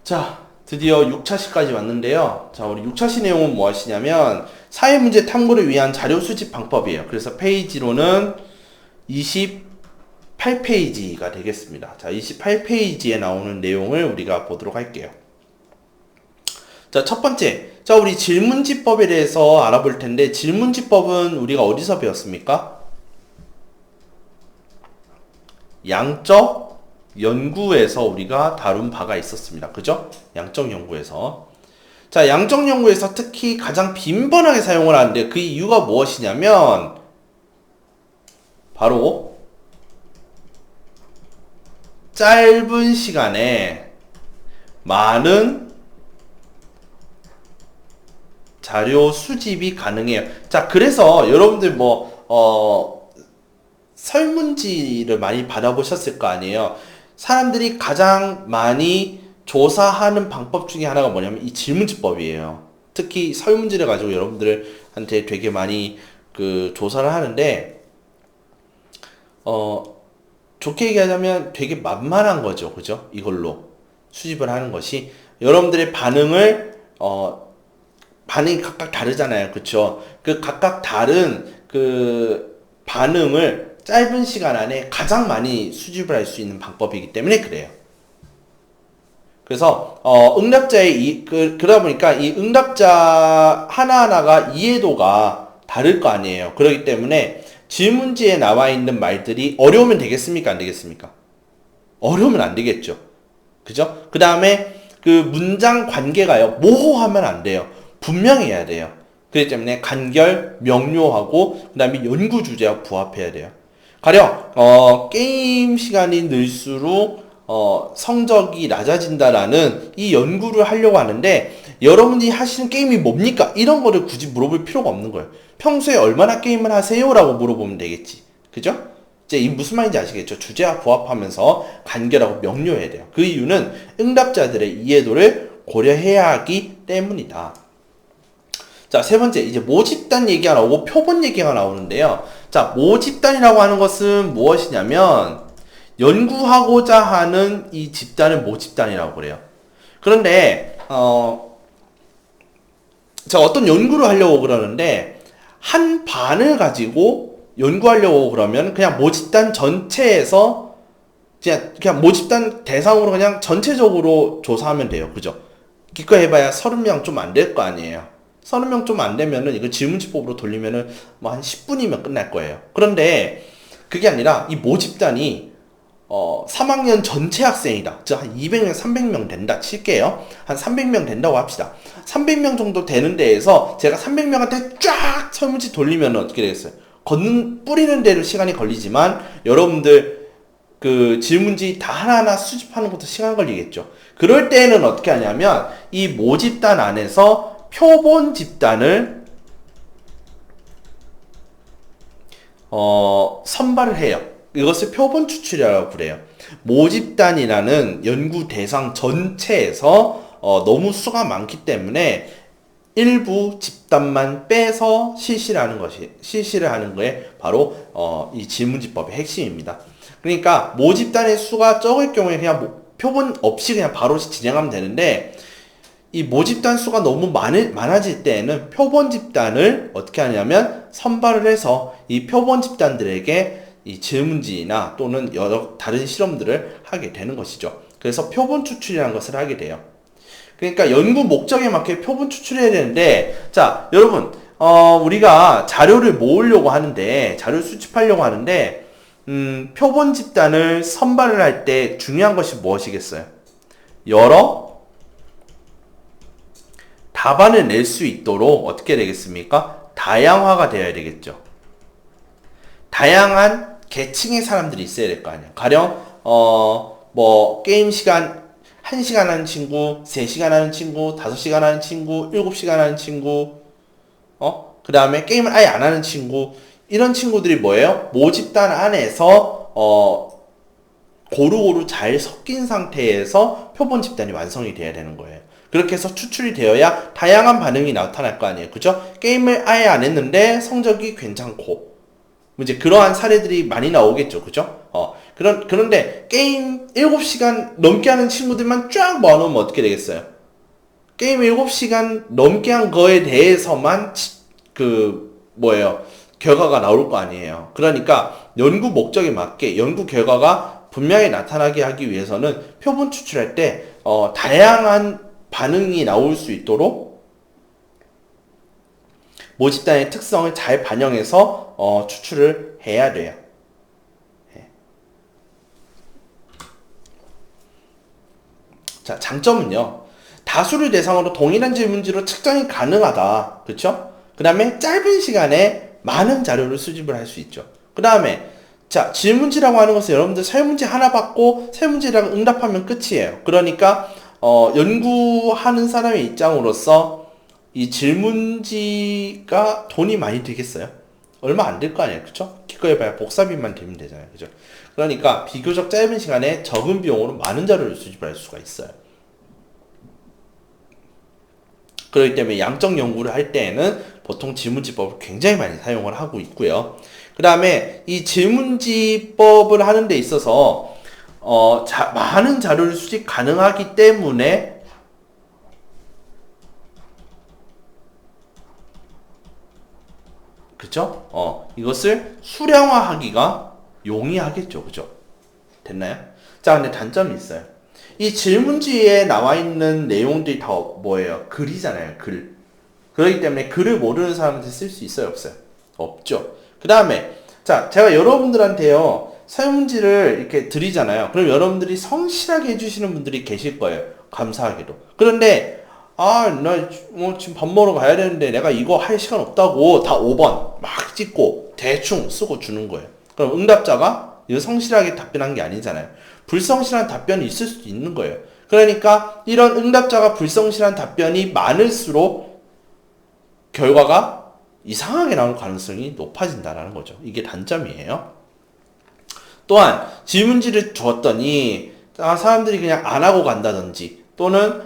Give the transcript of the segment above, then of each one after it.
자, 드디어 6차시까지 왔는데요. 자, 우리 6차시 내용은 무엇이냐면 사회문제 탐구를 위한 자료 수집 방법이에요. 그래서 페이지로는 28페이지가 되겠습니다. 자, 28페이지에 나오는 내용을 우리가 보도록 할게요. 자, 첫 번째. 자, 우리 질문지법에 대해서 알아볼 텐데, 질문지법은 우리가 어디서 배웠습니까? 양적 연구에서 우리가 다룬 바가 있었습니다. 그죠? 양적 연구에서. 자, 양적 연구에서 특히 가장 빈번하게 사용을 하는데 그 이유가 무엇이냐면 바로 짧은 시간에 많은 자료 수집이 가능해요. 자, 그래서 여러분들 설문지를 많이 받아보셨을 거 아니에요. 사람들이 가장 많이 조사하는 방법 중에 하나가 뭐냐면 이 질문지법이에요. 특히 설문지를 가지고 여러분들한테 되게 많이 조사를 하는데, 좋게 얘기하자면 되게 만만한 거죠. 그죠? 이걸로 수집을 하는 것이. 여러분들의 반응이 각각 다르잖아요. 그쵸? 그 각각 다른 반응을 짧은 시간 안에 가장 많이 수집을 할 수 있는 방법이기 때문에 그래요. 그래서 응답자의 그러다 보니까 이 응답자 하나하나가 이해도가 다를 거 아니에요. 그렇기 때문에 질문지에 나와 있는 말들이 어려우면 되겠습니까? 안 되겠습니까? 어려우면 안 되겠죠. 그죠? 그 다음에 그 문장 관계가요, 모호하면 안 돼요. 분명해야 돼요. 그렇기 때문에 간결, 명료하고 그 다음에 연구 주제와 부합해야 돼요. 가령 게임 시간이 늘수록 성적이 낮아진다라는 이 연구를 하려고 하는데, 여러분이 하시는 게임이 뭡니까? 이런 거를 굳이 물어볼 필요가 없는 거예요. 평소에 얼마나 게임을 하세요? 라고 물어보면 되겠지. 그죠? 이제 이 무슨 말인지 아시겠죠? 주제와 부합하면서 간결하고 명료해야 돼요. 그 이유는 응답자들의 이해도를 고려해야 하기 때문이다. 자, 세 번째, 이제 모집단 얘기가 나오고 표본 얘기가 나오는데요. 자, 모집단이라고 하는 것은 무엇이냐면 연구하고자 하는 이 집단을 모집단이라고 그래요. 그런데 제가 어떤 연구를 하려고 그러는데 한 반을 가지고 연구하려고 그러면 그냥 모집단 전체에서 그냥 모집단 대상으로 그냥 전체적으로 조사하면 돼요. 그죠? 기껏 해봐야 30명 좀 안 될 거 아니에요. 30명 좀 안 되면은 이거 질문지법으로 돌리면은 뭐 한 10분이면 끝날 거예요. 그런데 그게 아니라 이 모집단이 3학년 전체 학생이다. 즉 한 200명, 300명 된다 칠게요. 한 300명 된다고 합시다. 300명 정도 되는 데에서 제가 300명한테 쫙 설문지 돌리면 어떻게 되겠어요? 뿌리는 데로 시간이 걸리지만 여러분들 그 질문지 다 하나하나 수집하는 것도 시간 걸리겠죠. 그럴 때는 어떻게 하냐면 이 모집단 안에서 표본 집단을 선발을 해요. 이것을 표본 추출이라고 그래요. 모집단이라는 연구 대상 전체에서 너무 수가 많기 때문에 일부 집단만 빼서 실시를 하는 거에 바로 이 질문지법의 핵심입니다. 그러니까 모집단의 수가 적을 경우에 그냥 표본 없이 그냥 바로 진행하면 되는데, 이 모집단 수가 너무 많아질 때에는 표본 집단을 어떻게 하냐면 선발을 해서 이 표본 집단들에게 이 질문지나 또는 여러 다른 실험들을 하게 되는 것이죠. 그래서 표본 추출이라는 것을 하게 돼요. 그러니까 연구 목적에 맞게 표본 추출해야 되는데, 자, 여러분, 우리가 자료를 모으려고 하는데, 자료 수집하려고 하는데, 표본 집단을 선발을 할 때 중요한 것이 무엇이겠어요? 여러 답안을 낼 수 있도록 어떻게 되겠습니까? 다양화가 되어야 되겠죠. 다양한 계층의 사람들이 있어야 될 거 아니에요. 가령 게임 시간 1시간 하는 친구, 3시간 하는 친구, 5시간 하는 친구, 7시간 하는 친구, 그 다음에 게임을 아예 안 하는 친구, 이런 친구들이 뭐예요? 모집단 안에서 고루고루 잘 섞인 상태에서 표본 집단이 완성이 돼야 되는 거예요. 그렇게 해서 추출이 되어야 다양한 반응이 나타날 거 아니에요. 그죠? 게임을 아예 안 했는데 성적이 괜찮고, 이제 그러한 사례들이 많이 나오겠죠. 그죠? 그런데 게임 7시간 넘게 하는 친구들만 쫙 모아놓으면 어떻게 되겠어요? 게임 7시간 넘게 한 거에 대해서만 결과가 나올 거 아니에요. 그러니까 연구 목적에 맞게 연구 결과가 분명히 나타나게 하기 위해서는 표본 추출할 때 다양한 반응이 나올 수 있도록 모집단의 특성을 잘 반영해서 추출을 해야 돼요. 자, 장점은요. 다수를 대상으로 동일한 질문지로 측정이 가능하다. 그렇죠? 그 다음에 짧은 시간에 많은 자료를 수집을 할 수 있죠. 그 다음에 자, 질문지라고 하는 것은 여러분들 설문지 하나 받고 설문지랑 응답하면 끝이에요. 그러니까 연구하는 사람의 입장으로서 이 질문지가 돈이 많이 들겠어요? 얼마 안 될 거 아니에요. 그쵸? 기껏 해봐야 복사비만 되면 되잖아요. 그죠? 그러니까 비교적 짧은 시간에 적은 비용으로 많은 자료를 수집할 수가 있어요. 그렇기 때문에 양적 연구를 할 때에는 보통 질문지법을 굉장히 많이 사용을 하고 있고요. 그 다음에 이 질문지법을 하는 데 있어서 많은 자료를 수집 가능하기 때문에 그죠? 이것을 수량화하기가 용이하겠죠. 그죠? 됐나요? 자, 근데 단점이 있어요. 이 질문지에 나와 있는 내용들이 다 뭐예요? 글이잖아요. 글. 그렇기 때문에 글을 모르는 사람한테 쓸 수 있어요? 없어요? 없죠. 그 다음에 자, 제가 여러분들한테요 설문지를 이렇게 드리잖아요. 그럼 여러분들이 성실하게 해주시는 분들이 계실 거예요. 감사하게도. 그런데 나 지금 밥 먹으러 가야 되는데 내가 이거 할 시간 없다고 다 5번 막 찍고 대충 쓰고 주는 거예요. 그럼 응답자가 이거 성실하게 답변한 게 아니잖아요. 불성실한 답변이 있을 수도 있는 거예요. 그러니까 이런 응답자가 불성실한 답변이 많을수록 결과가 이상하게 나올 가능성이 높아진다는 거죠. 이게 단점이에요. 또한 질문지를 줬더니 사람들이 그냥 안 하고 간다든지 또는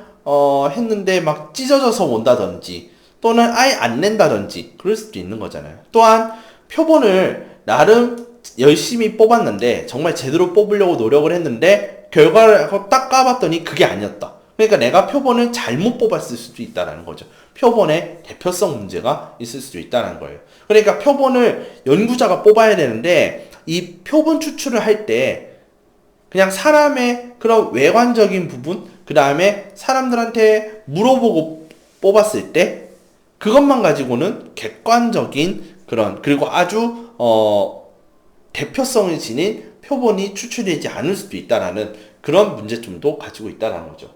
했는데 막 찢어져서 온다든지 또는 아예 안 낸다든지 그럴 수도 있는 거잖아요. 또한 표본을 나름 열심히 뽑았는데 정말 제대로 뽑으려고 노력을 했는데 결과를 딱 까봤더니 그게 아니었다. 그러니까 내가 표본을 잘못 뽑았을 수도 있다는 거죠. 표본의 대표성 문제가 있을 수도 있다는 거예요. 그러니까 표본을 연구자가 뽑아야 되는데 이 표본 추출을 할 때 그냥 사람의 그런 외관적인 부분, 그 다음에 사람들한테 물어보고 뽑았을 때 그것만 가지고는 객관적인 그리고 아주 대표성을 지닌 표본이 추출되지 않을 수도 있다라는 그런 문제점도 가지고 있다는 거죠.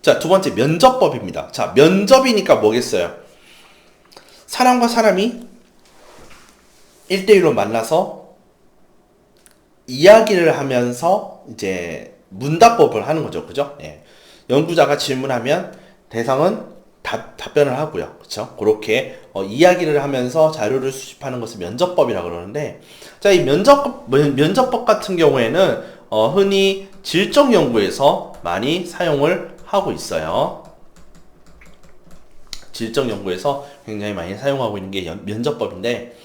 자, 두 번째 면접법입니다. 자, 면접이니까 뭐겠어요? 사람과 사람이 1대1로 만나서 이야기를 하면서 이제 문답법을 하는 거죠. 그죠? 예. 연구자가 질문하면 대상은 답변을 하고요. 그쵸? 그렇게 이야기를 하면서 자료를 수집하는 것을 면접법이라고 그러는데, 자, 이 면접법 같은 경우에는 흔히 질적 연구에서 많이 사용을 하고 있어요. 질적 연구에서 굉장히 많이 사용하고 있는 게 면접법인데,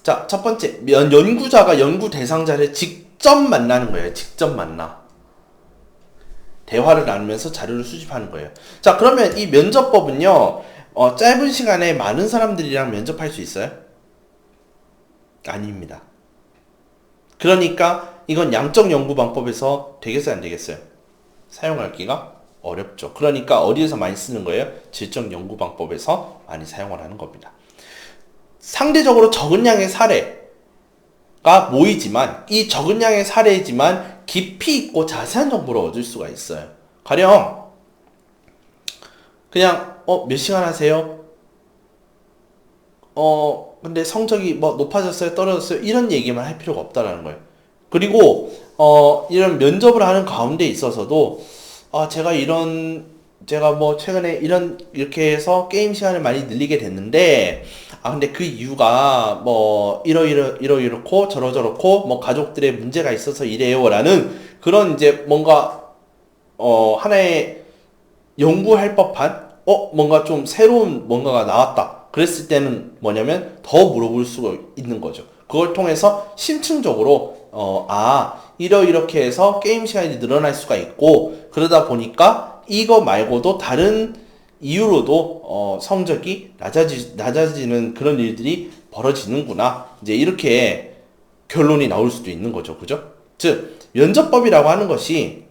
자, 첫 번째, 연구자가 연구 대상자를 직접 만나는 거예요. 직접 만나. 대화를 나누면서 자료를 수집하는 거예요. 자, 그러면 이 면접법은요, 짧은 시간에 많은 사람들이랑 면접할 수 있어요? 아닙니다. 그러니까 이건 양적 연구 방법에서 되겠어요, 안 되겠어요? 사용하기가 어렵죠. 그러니까 어디에서 많이 쓰는 거예요? 질적 연구 방법에서 많이 사용을 하는 겁니다. 상대적으로 적은 양의 사례가 모이지만 이 적은 양의 사례이지만 깊이 있고 자세한 정보를 얻을 수가 있어요. 가령 그냥 몇 시간 하세요? 근데 성적이 뭐 높아졌어요? 떨어졌어요? 이런 얘기만 할 필요가 없다라는 거예요. 그리고 이런 면접을 하는 가운데 있어서도 제가 뭐 최근에 이렇게 해서 게임 시간을 많이 늘리게 됐는데 근데 그 이유가 뭐 이렇고 저렇고 뭐 가족들의 문제가 있어서 이래요라는 그런 이제 뭔가 하나의 연구할 법한 뭔가 좀 새로운 뭔가가 나왔다. 그랬을 때는 뭐냐면 더 물어볼 수가 있는 거죠. 그걸 통해서 심층적으로 이렇게 해서 게임 시간이 늘어날 수가 있고, 그러다 보니까 이거 말고도 다른 이유로도 성적이 낮아지는 그런 일들이 벌어지는구나. 이제 이렇게 결론이 나올 수도 있는 거죠. 그죠? 즉, 면접법이라고 하는 것이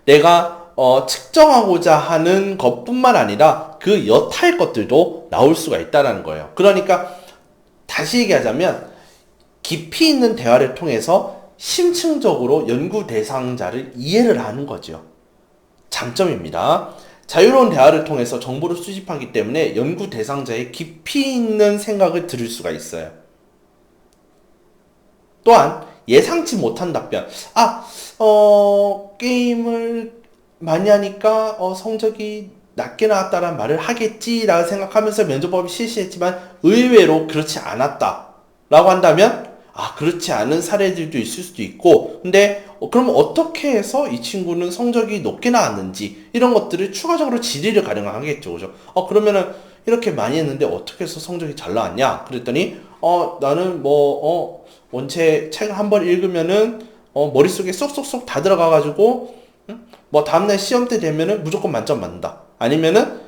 내가 측정하고자 하는 것뿐만 아니라 그 여타의 것들도 나올 수가 있다는 거예요. 그러니까 다시 얘기하자면 깊이 있는 대화를 통해서 심층적으로 연구 대상자를 이해를 하는 거죠. 장점입니다. 자유로운 대화를 통해서 정보를 수집하기 때문에 연구 대상자의 깊이 있는 생각을 들을 수가 있어요. 또한 예상치 못한 답변. 게임을 많이 하니까 성적이 낮게 나왔다라는 말을 하겠지라고 생각하면서 면접법을 실시했지만 의외로 그렇지 않았다라고 한다면 그렇지 않은 사례들도 있을 수도 있고, 근데 그럼 어떻게 해서 이 친구는 성적이 높게 나왔는지 이런 것들을 추가적으로 질의를 가능하겠죠. 그죠? 그러면은 이렇게 많이 했는데 어떻게 해서 성적이 잘 나왔냐? 그랬더니 나는 원체 책을 한번 읽으면은 머릿속에 쏙쏙쏙 다 들어가가지고 다음날 시험 때 되면은 무조건 만점 받는다. 아니면은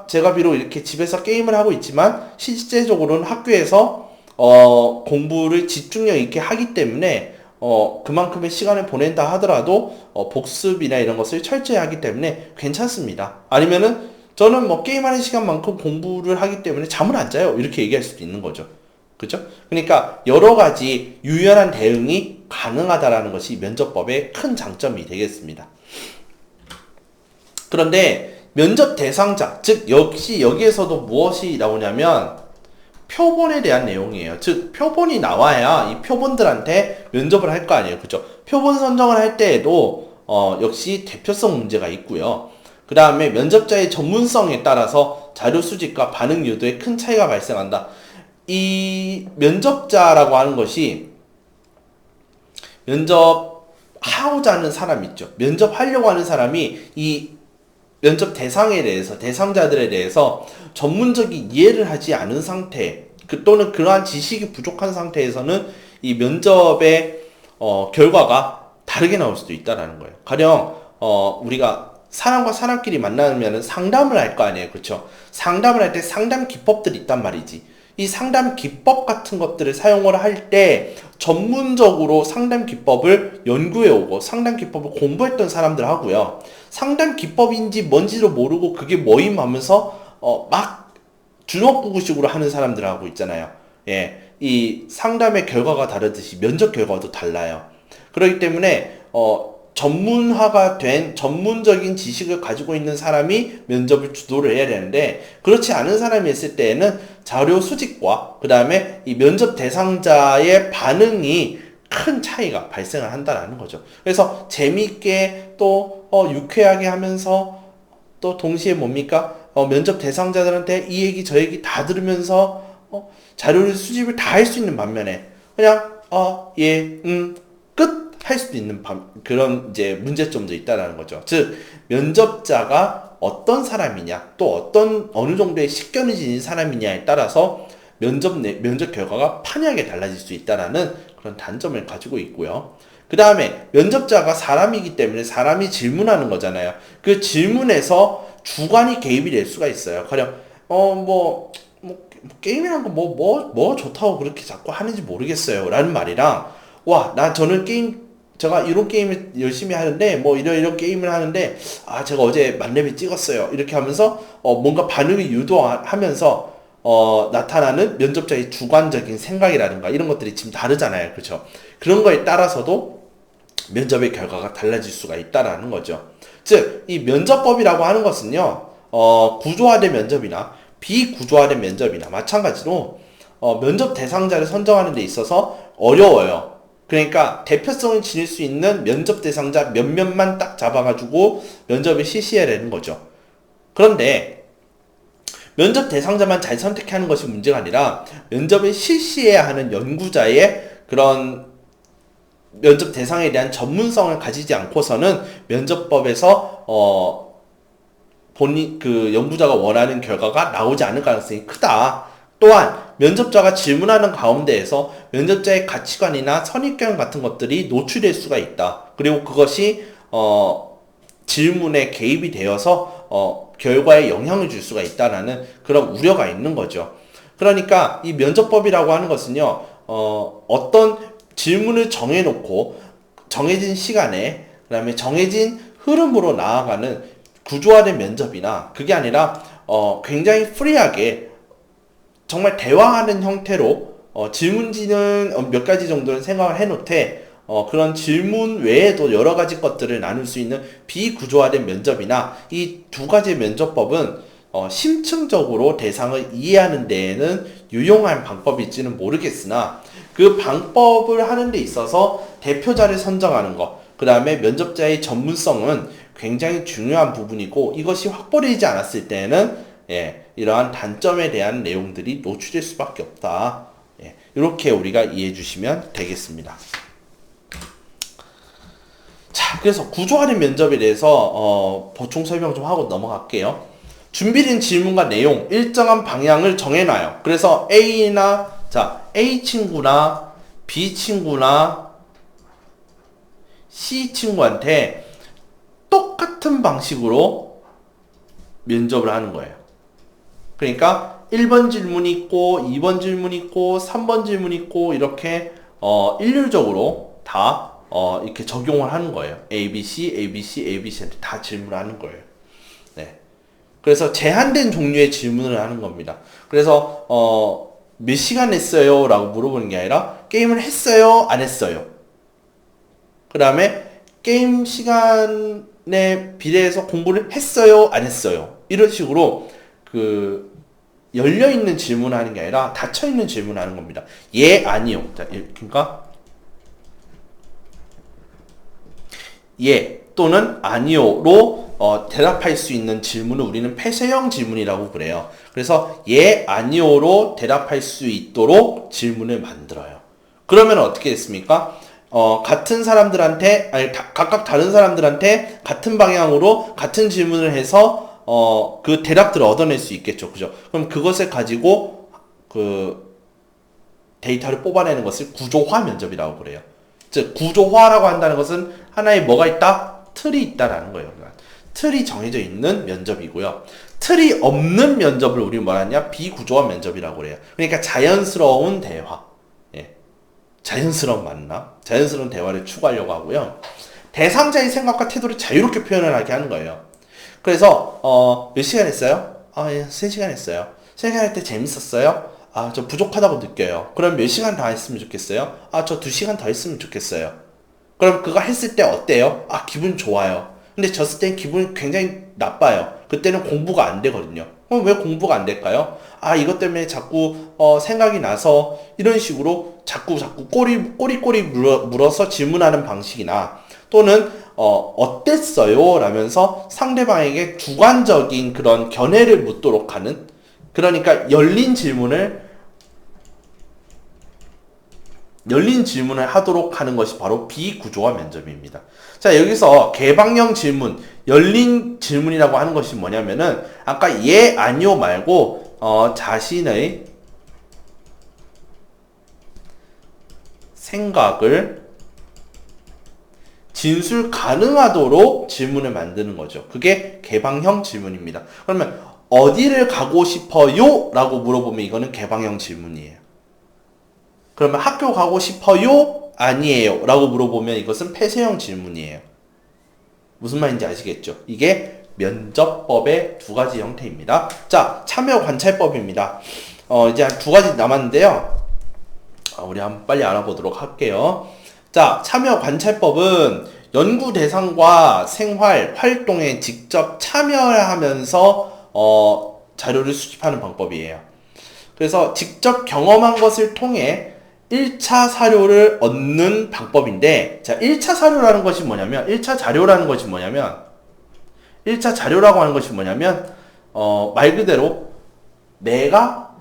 제가 비록 이렇게 집에서 게임을 하고 있지만 실제적으로는 학교에서 공부를 집중력 있게 하기 때문에 그만큼의 시간을 보낸다 하더라도 복습이나 이런 것을 철저히 하기 때문에 괜찮습니다. 아니면은 저는 게임하는 시간만큼 공부를 하기 때문에 잠을 안 자요. 이렇게 얘기할 수도 있는 거죠. 그죠? 그러니까 여러 가지 유연한 대응이 가능하다라는 것이 면접법의 큰 장점이 되겠습니다. 그런데 면접 대상자, 즉 역시 여기에서도 무엇이 나오냐면 표본에 대한 내용이에요. 즉 표본이 나와야 이 표본들한테 면접을 할 거 아니에요. 그죠? 표본 선정을 할 때에도 역시 대표성 문제가 있고요. 그 다음에 면접자의 전문성에 따라서 자료 수집과 반응 유도에 큰 차이가 발생한다. 이 면접자라고 하는 것이 면접하고자 하는 사람 있죠. 면접하려고 하는 사람이 이 면접 대상에 대해서, 대상자들에 대해서 전문적인 이해를 하지 않은 상태, 또는 그러한 지식이 부족한 상태에서는 이 면접의 결과가 다르게 나올 수도 있다라는 거예요. 가령 우리가 사람과 사람끼리 만나면 상담을 할 거 아니에요. 그렇죠? 상담을 할 때 상담 기법들이 있단 말이지. 이 상담 기법 같은 것들을 사용을 할 때 전문적으로 상담 기법을 연구해 오고 상담 기법을 공부했던 사람들 하고요. 상담 기법인지 뭔지도 모르고 그게 뭐임 하면서 막 주먹구구식으로 하는 사람들하고 있잖아요. 예, 이 상담의 결과가 다르듯이 면접 결과도 달라요. 그렇기 때문에 전문화가 된 전문적인 지식을 가지고 있는 사람이 면접을 주도를 해야 되는데, 그렇지 않은 사람이 있을 때에는 자료 수집과 그 다음에 이 면접 대상자의 반응이 큰 차이가 발생을 한다라는 거죠. 그래서 재미있게 또 유쾌하게 하면서 또 동시에 뭡니까? 면접 대상자들한테 이 얘기 저 얘기 다 들으면서 자료를 수집을 다 할 수 있는 반면에 그냥 끝 할 수도 있는 그런 이제 문제점도 있다라는 거죠. 즉 면접자가 어떤 사람이냐, 또 어느 정도의 식견이 지닌 사람이냐에 따라서 면접 결과가 판이하게 달라질 수 있다라는 그런 단점을 가지고 있고요. 그 다음에 면접자가 사람이기 때문에 사람이 질문하는 거잖아요. 그 질문에서 주관이 개입이 될 수가 있어요. 가령 게임이란 거 뭐 좋다고 그렇게 자꾸 하는지 모르겠어요 라는 말이랑, 제가 이런 게임을 열심히 하는데 이런 게임을 하는데 제가 어제 만렙에 찍었어요 이렇게 하면서 뭔가 반응을 유도하면서 나타나는 면접자의 주관적인 생각이라든가 이런 것들이 지금 다르잖아요. 그렇죠? 그런 거에 따라서도 면접의 결과가 달라질 수가 있다라는 거죠. 즉 이 면접법이라고 하는 것은요, 구조화된 면접이나 비구조화된 면접이나 마찬가지로 면접 대상자를 선정하는 데 있어서 어려워요. 그러니까 대표성을 지닐 수 있는 면접 대상자 몇몇만 딱 잡아가지고 면접을 실시해야 되는 거죠. 그런데 면접 대상자만 잘 선택하는 것이 문제가 아니라 면접을 실시해야 하는 연구자의 그런 면접 대상에 대한 전문성을 가지지 않고서는 면접법에서 본인 그 연구자가 원하는 결과가 나오지 않을 가능성이 크다. 또한 면접자가 질문하는 가운데에서 면접자의 가치관이나 선입견 같은 것들이 노출될 수가 있다. 그리고 그것이 질문에 개입이 되어서 결과에 영향을 줄 수가 있다라는 그런 우려가 있는 거죠. 그러니까 이 면접법이라고 하는 것은요, 어떤 질문을 정해놓고 정해진 시간에 그다음에 정해진 흐름으로 나아가는 구조화된 면접이나 그게 아니라 굉장히 프리하게 정말 대화하는 형태로 질문지는 몇 가지 정도는 생각을 해놓되 그런 질문 외에도 여러 가지 것들을 나눌 수 있는 비구조화된 면접이나 이 두 가지 면접법은 심층적으로 대상을 이해하는 데에는 유용한 방법일지는 모르겠으나 그 방법을 하는 데 있어서 대표자를 선정하는 것, 그 다음에 면접자의 전문성은 굉장히 중요한 부분이고 이것이 확보되지 않았을 때에는 이러한 단점에 대한 내용들이 노출될 수밖에 없다. 이렇게 우리가 이해해 주시면 되겠습니다. 자, 그래서 구조화된 면접에 대해서 보충 설명 좀 하고 넘어갈게요. 준비된 질문과 내용, 일정한 방향을 정해놔요. 그래서 A 친구나 B 친구나 C 친구한테 똑같은 방식으로 면접을 하는 거예요. 그러니까 1번 질문이 있고 2번 질문이 있고 3번 질문이 있고 이렇게 일률적으로 다 이렇게 적용을 하는 거예요. ABC, ABC, ABC한테 다 질문을 하는 거예요. 네. 그래서 제한된 종류의 질문을 하는 겁니다. 그래서 몇 시간 했어요? 라고 물어보는 게 아니라 게임을 했어요? 안 했어요? 그 다음에 게임 시간에 비례해서 공부를 했어요? 안 했어요? 이런 식으로 열려있는 질문을 하는 게 아니라 닫혀있는 질문을 하는 겁니다. 예, 아니요. 자, 그러니까 예 또는 아니요로 대답할 수 있는 질문을 우리는 폐쇄형 질문이라고 그래요. 그래서 예, 아니요로 대답할 수 있도록 질문을 만들어요. 그러면 어떻게 됐습니까? 같은 사람들한테, 각각 다른 사람들한테 같은 방향으로 같은 질문을 해서 그 대답들을 얻어낼 수 있겠죠. 그죠? 그럼 그것을 가지고 데이터를 뽑아내는 것을 구조화 면접이라고 그래요. 즉, 구조화라고 한다는 것은 하나의 뭐가 있다? 틀이 있다라는 거예요. 틀이 정해져 있는 면접이고요. 틀이 없는 면접을 우리 뭐라 하냐? 비구조화 면접이라고 그래요. 그러니까 자연스러운 대화. 자연스러운 만남, 자연스러운 대화를 추구하려고 하고요. 대상자의 생각과 태도를 자유롭게 표현을 하게 하는 거예요. 그래서 몇 시간 했어요? 3시간 했어요. 3시간 할 때 재밌었어요? 저 부족하다고 느껴요. 그럼 몇 시간 더 했으면 좋겠어요? 저 2시간 더 했으면 좋겠어요. 그럼 그거 했을 때 어때요? 기분 좋아요. 근데 졌을 땐 기분이 굉장히 나빠요. 그때는 공부가 안 되거든요. 왜 공부가 안 될까요? 이것 때문에 자꾸 생각이 나서 이런 식으로 자꾸 꼬리 물어서 질문하는 방식이나 또는 어땠어요? 라면서 상대방에게 주관적인 그런 견해를 묻도록 하는, 그러니까 열린 질문을 하도록 하는 것이 바로 비구조화 면접입니다. 자, 여기서 개방형 질문, 열린 질문이라고 하는 것이 뭐냐면은 아까 예, 아니요 말고 자신의 생각을 진술 가능하도록 질문을 만드는 거죠. 그게 개방형 질문입니다. 그러면 어디를 가고 싶어요? 라고 물어보면 이거는 개방형 질문이에요. 그러면 학교 가고 싶어요? 아니에요. 라고 물어보면 이것은 폐쇄형 질문이에요. 무슨 말인지 아시겠죠? 이게 면접법의 두 가지 형태입니다. 자, 참여 관찰법입니다. 이제 한 두 가지 남았는데요. 우리 한번 빨리 알아보도록 할게요. 자, 참여 관찰법은 연구 대상과 생활, 활동에 직접 참여를 하면서 자료를 수집하는 방법이에요. 그래서 직접 경험한 것을 통해 1차 사료를 얻는 방법인데, 자, 1차 사료라는 것이 뭐냐면, 1차 자료라고 하는 것이 뭐냐면, 말 그대로 내가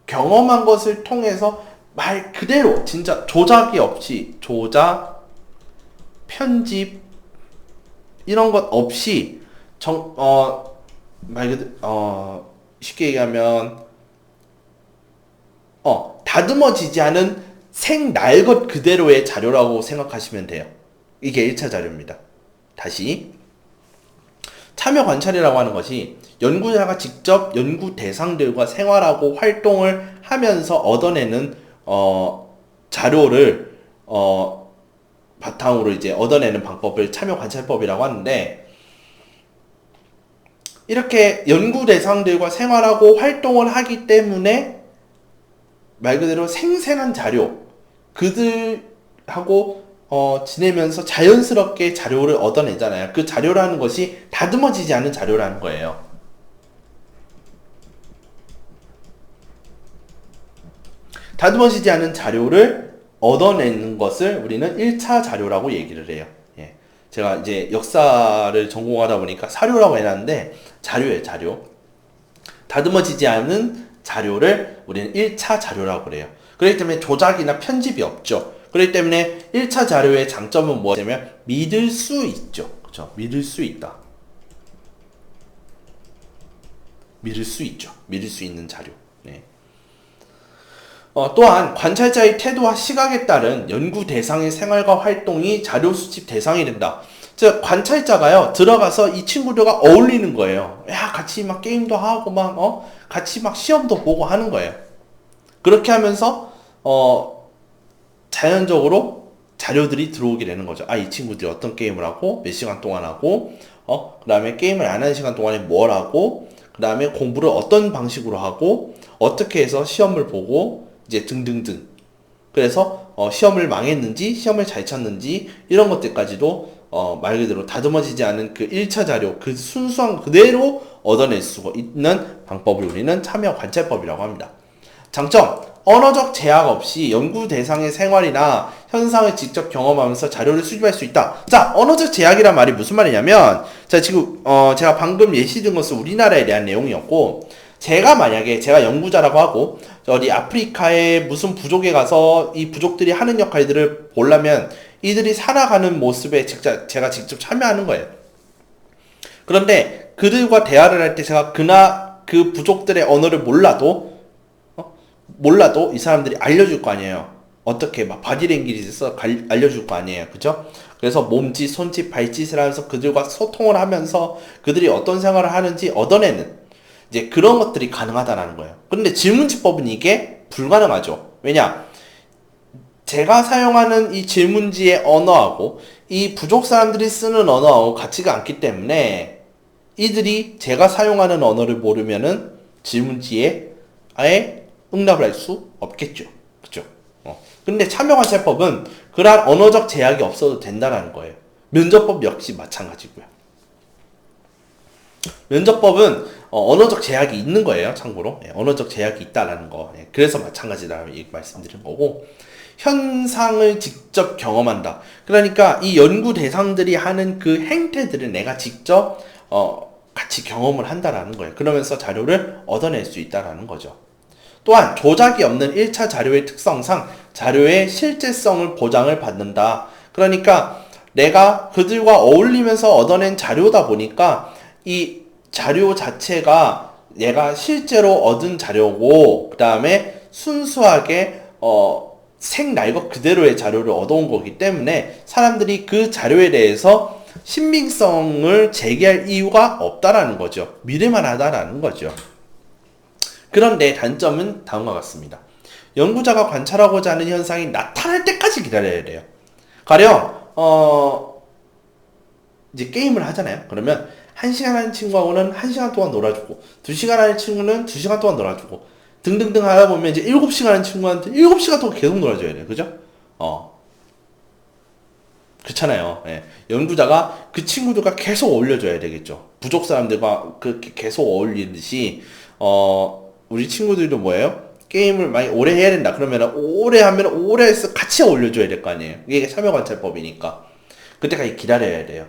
경험한 것을 통해서 말 그대로 진짜 조작이 없이, 조작, 편집, 이런 것 없이 말 그대로, 쉽게 얘기하면, 다듬어지지 않은 생 날 것 그대로의 자료라고 생각하시면 돼요. 이게 1차 자료입니다. 다시. 참여 관찰이라고 하는 것이 연구자가 직접 연구 대상들과 생활하고 활동을 하면서 얻어내는, 자료를, 바탕으로 이제 얻어내는 방법을 참여 관찰법이라고 하는데, 이렇게 연구 대상들과 생활하고 활동을 하기 때문에 말 그대로 생생한 자료, 그들하고 지내면서 자연스럽게 자료를 얻어내잖아요. 그 자료라는 것이 다듬어지지 않은 자료라는 거예요. 다듬어지지 않은 자료를 얻어내는 것을 우리는 1차 자료라고 얘기를 해요. 예. 제가 이제 역사를 전공하다 보니까 사료라고 해놨는데, 자료예요, 자료. 다듬어지지 않은 자료를 우리는 1차 자료라고 그래요. 그렇기 때문에 조작이나 편집이 없죠. 그렇기 때문에 1차 자료의 장점은 뭐냐면 믿을 수 있죠. 그렇죠? 믿을 수 있다. 믿을 수 있죠. 믿을 수 있는 자료. 네. 또한 관찰자의 태도와 시각에 따른 연구 대상의 생활과 활동이 자료 수집 대상이 된다. 즉 관찰자가요 들어가서 이 친구들과 어울리는 거예요. 야 같이 막 게임도 하고 막 같이 막 시험도 보고 하는 거예요. 그렇게 하면서 자연적으로 자료들이 들어오게 되는 거죠. 아, 이 친구들이 어떤 게임을 하고 몇 시간 동안 하고 그 다음에 게임을 안 하는 시간 동안에 뭘 하고 그 다음에 공부를 어떤 방식으로 하고 어떻게 해서 시험을 보고 이제 등등등. 그래서 시험을 망했는지 시험을 잘 쳤는지 이런 것들까지도 말 그대로 다듬어지지 않은 그 1차 자료 그 순수한 그대로 얻어낼 수 있는 방법을 우리는 참여 관찰법이라고 합니다. 장점, 언어적 제약 없이 연구 대상의 생활이나 현상을 직접 경험하면서 자료를 수집할 수 있다. 자, 언어적 제약이란 말이 무슨 말이냐면, 자, 지금, 제가 방금 예시 든 것은 우리나라에 대한 내용이었고, 제가 만약에, 제가 연구자라고 하고, 어디 아프리카의 무슨 부족에 가서 이 부족들이 하는 역할들을 보려면, 이들이 살아가는 모습에 제가 직접 참여하는 거예요. 그런데 그들과 대화를 할 때 제가 그 부족들의 언어를 몰라도 이 사람들이 알려줄 거 아니에요. 어떻게 막 바디랭귀지에서 알려줄 거 아니에요. 그죠? 그래서 몸짓, 손짓, 발짓을 하면서 그들과 소통을 하면서 그들이 어떤 생활을 하는지 얻어내는 이제 그런 것들이 가능하다라는 거예요. 그런데 질문지법은 이게 불가능하죠. 왜냐? 제가 사용하는 이 질문지의 언어하고 이 부족 사람들이 쓰는 언어하고 같지가 않기 때문에 이들이 제가 사용하는 언어를 모르면은 질문지에 아예 응답을 할 수 없겠죠. 그죠? 근데 참여관찰법은 그러한 언어적 제약이 없어도 된다는 거예요. 면접법 역시 마찬가지고요. 면접법은 언어적 제약이 있는 거예요. 참고로. 언어적 제약이 있다라는 거. 그래서 마찬가지라고 말씀드린 거고, 현상을 직접 경험한다. 그러니까 이 연구 대상들이 하는 그 행태들을 내가 직접 같이 경험을 한다라는 거예요. 그러면서 자료를 얻어낼 수 있다라는 거죠. 또한 조작이 없는 1차 자료의 특성상 자료의 실제성을 보장을 받는다. 그러니까 내가 그들과 어울리면서 얻어낸 자료다 보니까 이 자료 자체가 내가 실제로 얻은 자료고 그 다음에 순수하게 생 날 것 그대로의 자료를 얻어온 거기 때문에 사람들이 그 자료에 대해서 신빙성을 제기할 이유가 없다라는 거죠. 믿을만 하다라는 거죠. 그런데 단점은 다음과 같습니다. 연구자가 관찰하고자 하는 현상이 나타날 때까지 기다려야 돼요. 가령 이제 게임을 하잖아요. 그러면 1시간 하는 친구하고는 1시간 동안 놀아주고 2시간 하는 친구는 2시간 동안 놀아주고 등등등 하다 보면 이제 7시간 하는 친구한테 7시간 동안 계속 놀아줘야 돼요. 그죠? 그렇잖아요. 예. 연구자가 그 친구들과 계속 어울려줘야 되겠죠. 부족 사람들과 그렇게 계속 어울리듯이 우리 친구들도 뭐예요? 게임을 많이 오래 해야 된다. 그러면 오래 하면 오래 해서 같이 어울려줘야 될 거 아니에요. 이게 참여관찰법이니까. 그때까지 기다려야 돼요.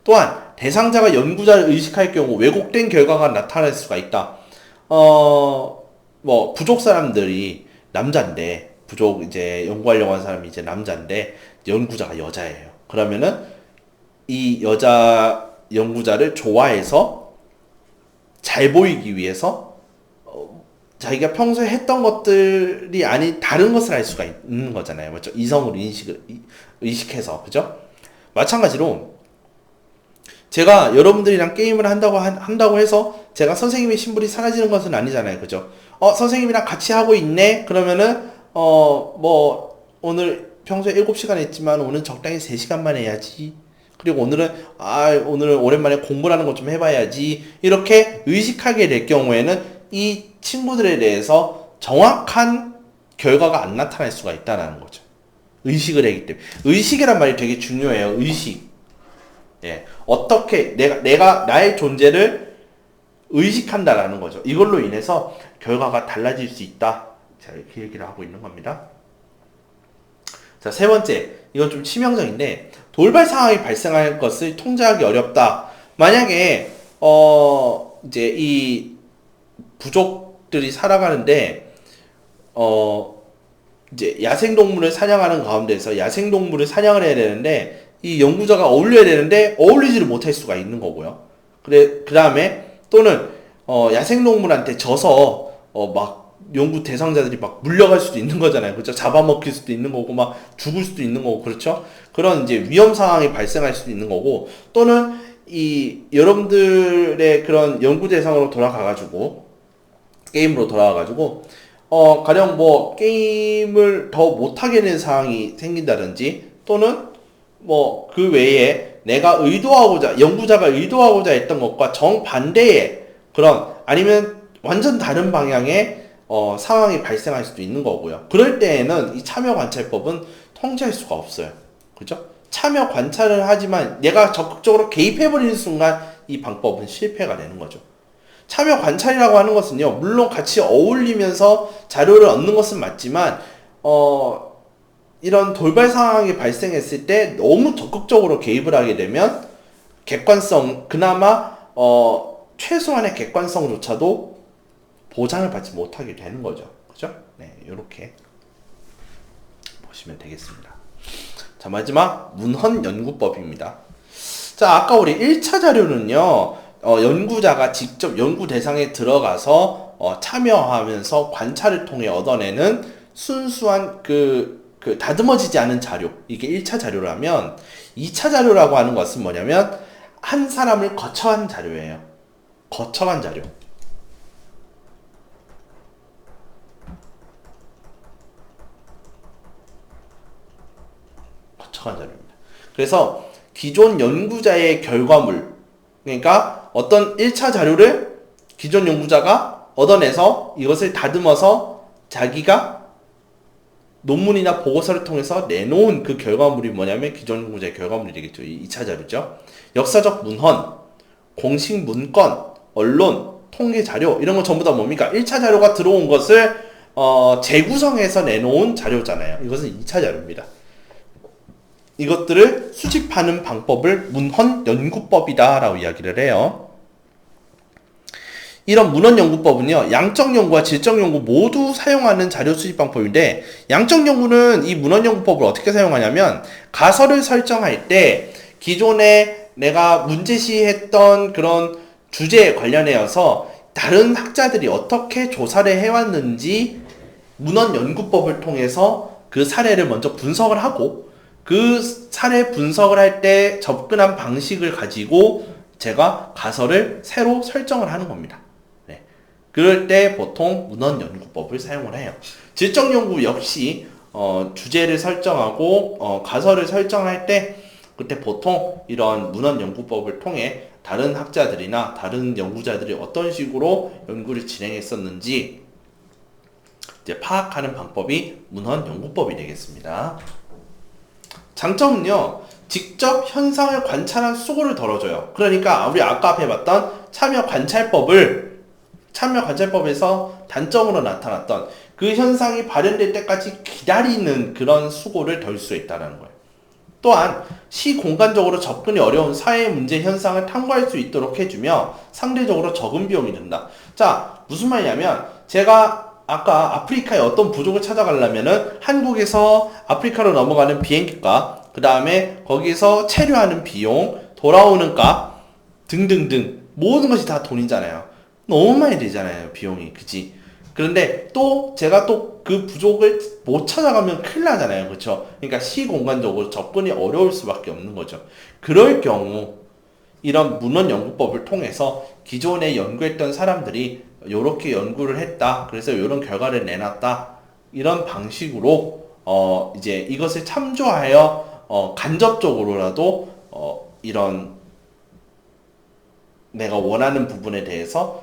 또한 대상자가 연구자를 의식할 경우 왜곡된 결과가 나타날 수가 있다. 뭐 부족 사람들이 남자인데 부족 이제 연구하려고 하는 사람이 이제 남자인데 연구자가 여자예요. 그러면은 이 여자 연구자를 좋아해서 잘 보이기 위해서 자기가 평소에 했던 것들이 아닌 다른 것을 할 수가 있는 거잖아요. 맞죠? 이성을 의식해서. 그죠? 마찬가지로 제가 여러분들이랑 게임을 한다고 해서 제가 선생님의 신분이 사라지는 것은 아니잖아요. 그죠? 선생님이랑 같이 하고 있네? 그러면은, 뭐, 오늘 평소에 7시간 했지만 오늘 적당히 3시간만 해야지. 그리고 오늘은 오랜만에 공부라는 것 좀 해봐야지. 이렇게 의식하게 될 경우에는 이 친구들에 대해서 정확한 결과가 안 나타날 수가 있다는 거죠. 의식을 하기 때문에. 의식이란 말이 되게 중요해요. 의식. 예. 어떻게 내가 나의 존재를 의식한다라는 거죠. 이걸로 인해서 결과가 달라질 수 있다. 자, 이렇게 얘기를 하고 있는 겁니다. 자, 세 번째. 이건 좀 치명적인데, 돌발 상황이 발생할 것을 통제하기 어렵다. 만약에, 이제 이 부족들이 살아가는데, 이제 야생동물을 사냥하는 가운데서 야생동물을 사냥을 해야 되는데, 이 연구자가 어울려야 되는데 어울리지를 못할 수가 있는 거고요. 그 다음에 또는 야생동물한테 져서 막 연구 대상자들이 막 물려갈 수도 있는 거잖아요. 그렇죠? 잡아먹힐 수도 있는 거고 막 죽을 수도 있는 거고 그렇죠? 그런 이제 위험 상황이 발생할 수도 있는 거고 또는 이 여러분들의 그런 연구 대상으로 돌아가가지고 게임으로 돌아가가지고 가령 뭐 게임을 더 못하게 되는 상황이 생긴다든지 또는 뭐 그 외에 내가 연구자가 의도하고자 했던 것과 정반대의 그런 아니면 완전 다른 방향의 상황이 발생할 수도 있는 거고요. 그럴 때에는 이 참여 관찰법은 통제할 수가 없어요. 그죠? 참여 관찰을 하지만 내가 적극적으로 개입해버리는 순간 이 방법은 실패가 되는 거죠. 참여 관찰이라고 하는 것은요, 물론 같이 어울리면서 자료를 얻는 것은 맞지만, 이런 돌발 상황이 발생했을 때 너무 적극적으로 개입을 하게 되면 그나마 최소한의 객관성조차도 보장을 받지 못하게 되는 거죠. 그죠? 네, 이렇게 보시면 되겠습니다. 자, 마지막 문헌 연구법입니다. 자, 아까 우리 1차 자료는요, 연구자가 직접 연구 대상에 들어가서 참여하면서 관찰을 통해 얻어내는 순수한 다듬어지지 않은 자료, 이게 1차 자료라면 2차 자료라고 하는 것은 뭐냐면 한 사람을 거쳐간 자료예요. 거쳐간 자료. 거쳐간 자료입니다. 그래서 기존 연구자의 결과물, 그러니까 어떤 1차 자료를 기존 연구자가 얻어내서 이것을 다듬어서 자기가 논문이나 보고서를 통해서 내놓은 그 결과물이 뭐냐면 기존 연구자의 결과물이 되겠죠. 2차 자료죠. 역사적 문헌, 공식 문건, 언론, 통계 자료 이런 거 전부 다 뭡니까? 1차 자료가 들어온 것을 재구성해서 내놓은 자료잖아요. 이것은 2차 자료입니다. 이것들을 수집하는 방법을 문헌 연구법이다 라고 이야기를 해요. 이런 문헌 연구법은요, 양적 연구와 질적 연구 모두 사용하는 자료 수집 방법인데, 양적 연구는 이 문헌 연구법을 어떻게 사용하냐면, 가설을 설정할 때 기존에 내가 문제시했던 그런 주제에 관련해서 다른 학자들이 어떻게 조사를 해왔는지 문헌 연구법을 통해서 그 사례를 먼저 분석을 하고, 그 사례 분석을 할 때 접근한 방식을 가지고 제가 가설을 새로 설정을 하는 겁니다. 그럴 때 보통 문헌 연구법을 사용을 해요. 질적 연구 역시 주제를 설정하고 가설을 설정할 때 그때 보통 이런 문헌 연구법을 통해 다른 학자들이나 다른 연구자들이 어떤 식으로 연구를 진행했었는지 이제 파악하는 방법이 문헌 연구법이 되겠습니다. 장점은요, 직접 현상을 관찰한 수고를 덜어줘요. 그러니까 우리 아까 앞에 봤던 참여 관찰법에서 단점으로 나타났던 그 현상이 발현될 때까지 기다리는 그런 수고를 덜 수 있다는 거예요. 또한 시공간적으로 접근이 어려운 사회 문제 현상을 탐구할 수 있도록 해주며 상대적으로 적은 비용이 든다. 자, 무슨 말이냐면 제가 아까 아프리카의 어떤 부족을 찾아가려면은 한국에서 아프리카로 넘어가는 비행기값, 그 다음에 거기서 체류하는 비용, 돌아오는 값, 등등등 모든 것이 다 돈이잖아요. 너무 많이 들잖아요, 비용이. 그지? 그런데 또 제가 또 그 부족을 못 찾아가면 큰일 나잖아요. 그쵸? 그러니까 시공간적으로 접근이 어려울 수밖에 없는 거죠. 그럴 경우 이런 문헌연구법을 통해서 기존에 연구했던 사람들이 요렇게 연구를 했다. 그래서 이런 결과를 내놨다. 이런 방식으로 이제 이것을 참조하여 간접적으로라도 이런 내가 원하는 부분에 대해서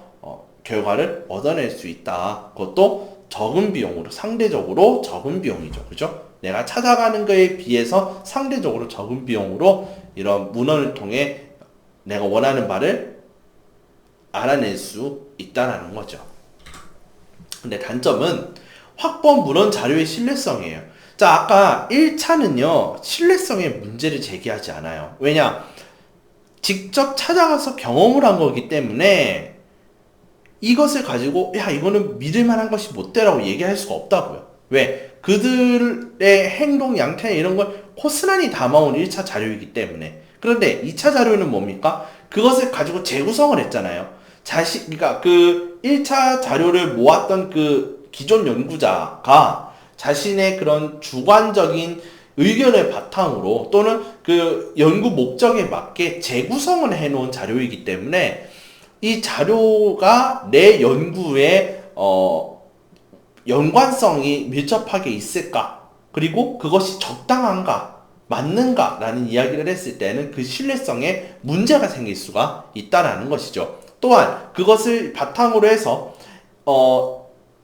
결과를 얻어낼 수 있다. 그것도 적은 비용으로, 상대적으로 적은 비용이죠. 그죠? 내가 찾아가는 거에 비해서 상대적으로 적은 비용으로 이런 문헌을 통해 내가 원하는 바를 알아낼 수 있다는 거죠. 근데 단점은 확보한 문헌 자료의 신뢰성이에요. 자, 아까 1차는요, 신뢰성의 문제를 제기하지 않아요. 왜냐? 직접 찾아가서 경험을 한 거기 때문에 이것을 가지고 야 이거는 믿을 만한 것이 못 돼라고 얘기할 수가 없다고요. 왜? 그들의 행동 양태나 이런 걸 고스란히 담아온 1차 자료이기 때문에. 그런데 2차 자료는 뭡니까? 그것을 가지고 재구성을 했잖아요. 그러니까 그 1차 자료를 모았던 그 기존 연구자가 자신의 그런 주관적인 의견을 바탕으로 또는 그 연구 목적에 맞게 재구성을 해놓은 자료이기 때문에 이 자료가 내 연구에 연관성이 밀접하게 있을까? 그리고 그것이 적당한가? 맞는가? 라는 이야기를 했을 때는 그 신뢰성에 문제가 생길 수가 있다라는 것이죠. 또한 그것을 바탕으로 해서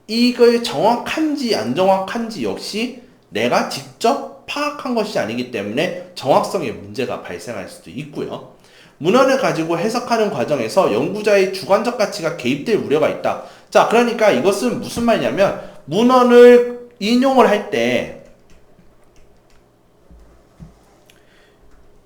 이걸 정확한지 안 정확한지 역시 내가 직접 파악한 것이 아니기 때문에 정확성에 문제가 발생할 수도 있고요. 문헌을 가지고 해석하는 과정에서 연구자의 주관적 가치가 개입될 우려가 있다. 자, 그러니까 이것은 무슨 말이냐면 문헌을 인용을 할 때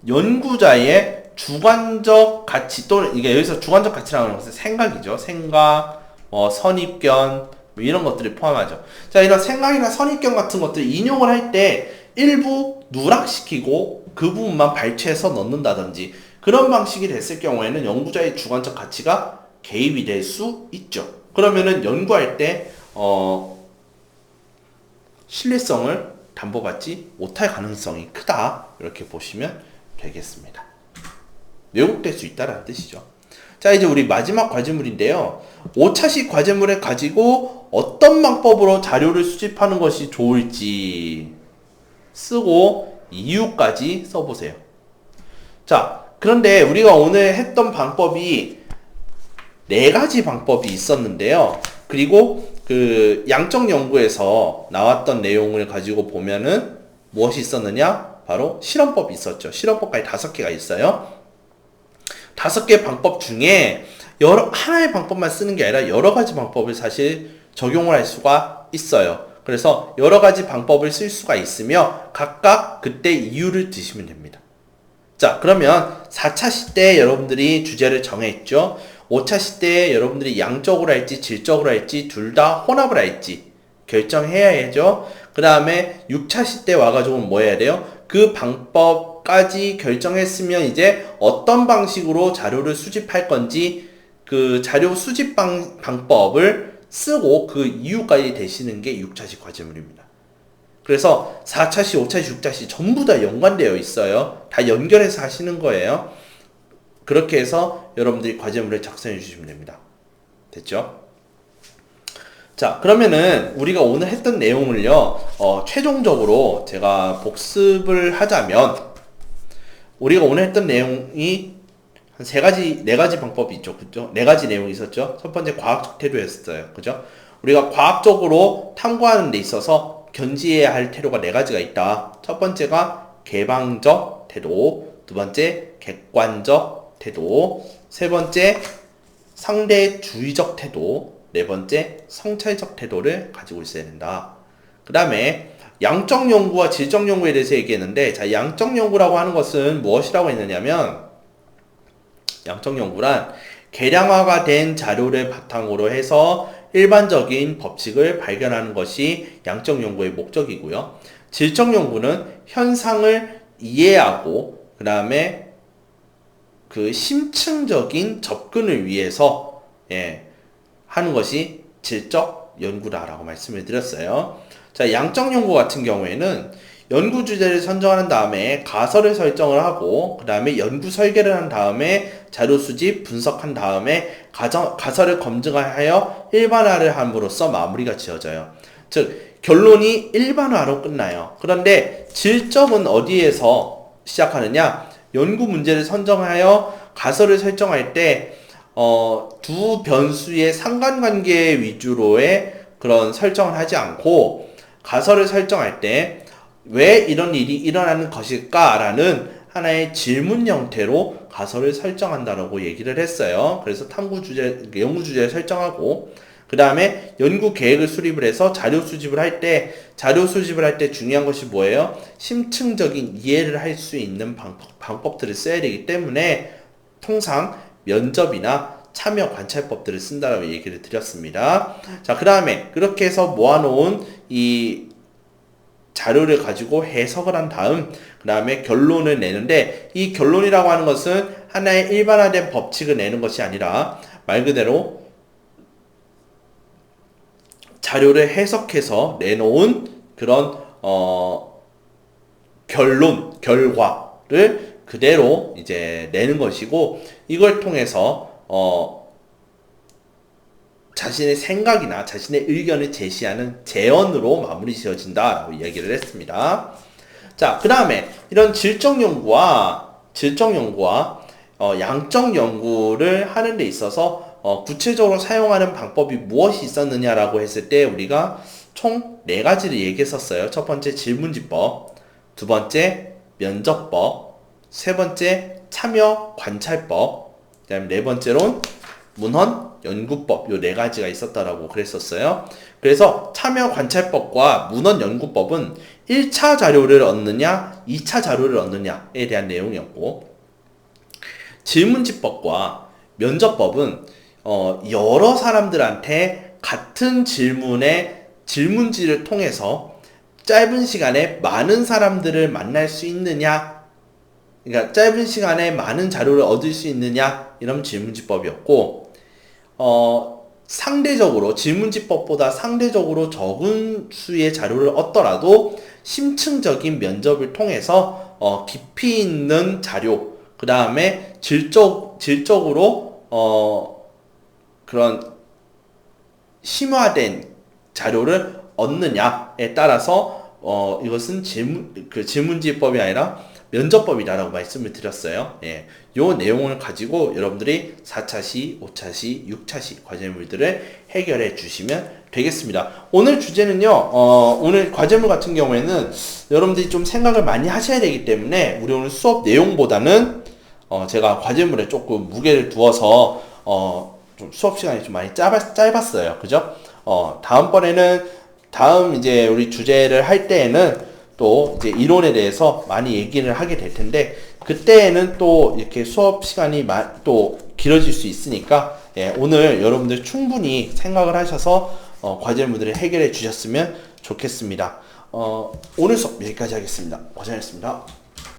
연구자의 주관적 가치 또는 이게 여기서 주관적 가치라는 하는 것은 생각이죠. 생각, 선입견 이런 것들을 포함하죠. 자, 이런 생각이나 선입견 같은 것들 인용을 할 때 일부 누락시키고 그 부분만 발췌해서 넣는다든지 그런 방식이 됐을 경우에는 연구자의 주관적 가치가 개입이 될 수 있죠. 그러면은 연구할 때 신뢰성을 담보받지 못할 가능성이 크다. 이렇게 보시면 되겠습니다. 왜곡될 수 있다는 뜻이죠. 자, 이제 우리 마지막 과제물인데요. 5차식 과제물을 가지고 어떤 방법으로 자료를 수집하는 것이 좋을지 쓰고 이유까지 써보세요. 자, 그런데 우리가 오늘 했던 방법이 4가지 방법이 있었는데요. 그리고 그 양적 연구에서 나왔던 내용을 가지고 보면은 무엇이 있었느냐? 바로 실험법이 있었죠. 실험법까지 5개가 있어요. 5개 방법 중에 하나의 방법만 쓰는 게 아니라 여러 가지 방법을 사실 적용을 할 수가 있어요. 그래서 여러 가지 방법을 쓸 수가 있으며 각각 그때 이유를 드시면 됩니다. 자, 그러면 4차 시대에 여러분들이 주제를 정했죠. 5차 시대에 여러분들이 양적으로 할지 질적으로 할지 둘 다 혼합을 할지 결정해야죠. 그 다음에 6차 시대 와가지고 뭐 해야 돼요? 그 방법까지 결정했으면 이제 어떤 방식으로 자료를 수집할 건지 그 자료 수집 방법을 쓰고 그 이유까지 되시는 게 6차식 과제물입니다. 그래서 4차시, 5차시, 6차시 전부 다 연관되어 있어요. 다 연결해서 하시는 거예요. 그렇게 해서 여러분들이 과제물을 작성해 주시면 됩니다. 됐죠? 자, 그러면은 우리가 오늘 했던 내용을요, 최종적으로 제가 복습을 하자면 우리가 오늘 했던 내용이 한 4가지 방법이 있죠. 그죠? 4가지 내용이 있었죠. 첫 번째 과학적 태도였어요. 그죠? 우리가 과학적으로 탐구하는 데 있어서 견지해야 할 태도가 4가지가 있다. 첫 번째가 개방적 태도, 두 번째 객관적 태도, 세 번째 상대주의적 태도, 네 번째 성찰적 태도를 가지고 있어야 된다. 그 다음에 양적 연구와 질적 연구에 대해서 얘기했는데, 자, 양적 연구라고 하는 것은 무엇이라고 했느냐면, 양적 연구란 계량화가 된 자료를 바탕으로 해서 일반적인 법칙을 발견하는 것이 양적 연구의 목적이고요. 질적 연구는 현상을 이해하고 그 다음에 그 심층적인 접근을 위해서 하는 것이 질적 연구다라고 말씀을 드렸어요. 자, 양적 연구 같은 경우에는 연구 주제를 선정한 다음에 가설을 설정을 하고 그 다음에 연구 설계를 한 다음에 자료 수집, 분석한 다음에 가설을 검증하여 일반화를 함으로써 마무리가 지어져요. 즉 결론이 일반화로 끝나요. 그런데 질적은 어디에서 시작하느냐? 연구 문제를 선정하여 가설을 설정할 때 두 변수의 상관관계 위주로의 그런 설정을 하지 않고 가설을 설정할 때 왜 이런 일이 일어나는 것일까라는 하나의 질문 형태로 가설을 설정한다라고 얘기를 했어요. 그래서 연구 주제를 설정하고 그 다음에 연구 계획을 수립을 해서 자료 수집을 할 때 중요한 것이 뭐예요? 심층적인 이해를 할 수 있는 방법들을 써야 되기 때문에 통상 면접이나 참여 관찰법들을 쓴다라고 얘기를 드렸습니다. 자, 그 다음에 그렇게 해서 모아놓은 이 자료를 가지고 해석을 한 다음 그 다음에 결론을 내는데 이 결론이라고 하는 것은 하나의 일반화된 법칙을 내는 것이 아니라 말 그대로 자료를 해석해서 내놓은 그런 결과를 그대로 이제 내는 것이고 이걸 통해서 자신의 생각이나 자신의 의견을 제시하는 제언으로 마무리 지어진다라고 얘기를 했습니다. 자, 그 다음에 이런 질적 연구와 양적 연구를 하는 데 있어서 구체적으로 사용하는 방법이 무엇이 있었느냐라고 했을 때 우리가 총 4가지를 얘기했었어요. 첫 번째 질문지법, 두 번째 면접법, 세 번째 참여 관찰법, 그 다음에 네 번째로는 문헌 연구법, 요 4가지가 있었다라고 그랬었어요. 그래서 참여 관찰법과 문헌 연구법은 1차 자료를 얻느냐 2차 자료를 얻느냐에 대한 내용이었고 질문지법과 면접법은 여러 사람들한테 같은 질문지를 통해서 짧은 시간에 많은 사람들을 만날 수 있느냐, 그러니까 짧은 시간에 많은 자료를 얻을 수 있느냐, 이런 질문지법이었고 상대적으로 질문지법보다 상대적으로 적은 수의 자료를 얻더라도 심층적인 면접을 통해서 깊이 있는 자료, 그 다음에 질적으로 그런 심화된 자료를 얻느냐에 따라서 이것은 질문지법이 아니라 면접법이다라고 말씀을 드렸어요. 예, 요 내용을 가지고 여러분들이 4차시, 5차시, 6차시 과제물들을 해결해 주시면 되겠습니다. 오늘 주제는요, 오늘 과제물 같은 경우에는 여러분들이 좀 생각을 많이 하셔야 되기 때문에 우리 오늘 수업 내용보다는 제가 과제물에 조금 무게를 두어서 좀 수업 시간이 좀 많이 짧았어요. 그죠? 다음 이제 우리 주제를 할 때에는 또 이제 이론에 대해서 많이 얘기를 하게 될 텐데 그때에는 또 이렇게 수업 시간이 또 길어질 수 있으니까 오늘 여러분들 충분히 생각을 하셔서 과제물들을 해결해 주셨으면 좋겠습니다. 오늘 수업 여기까지 하겠습니다. 고생하셨습니다.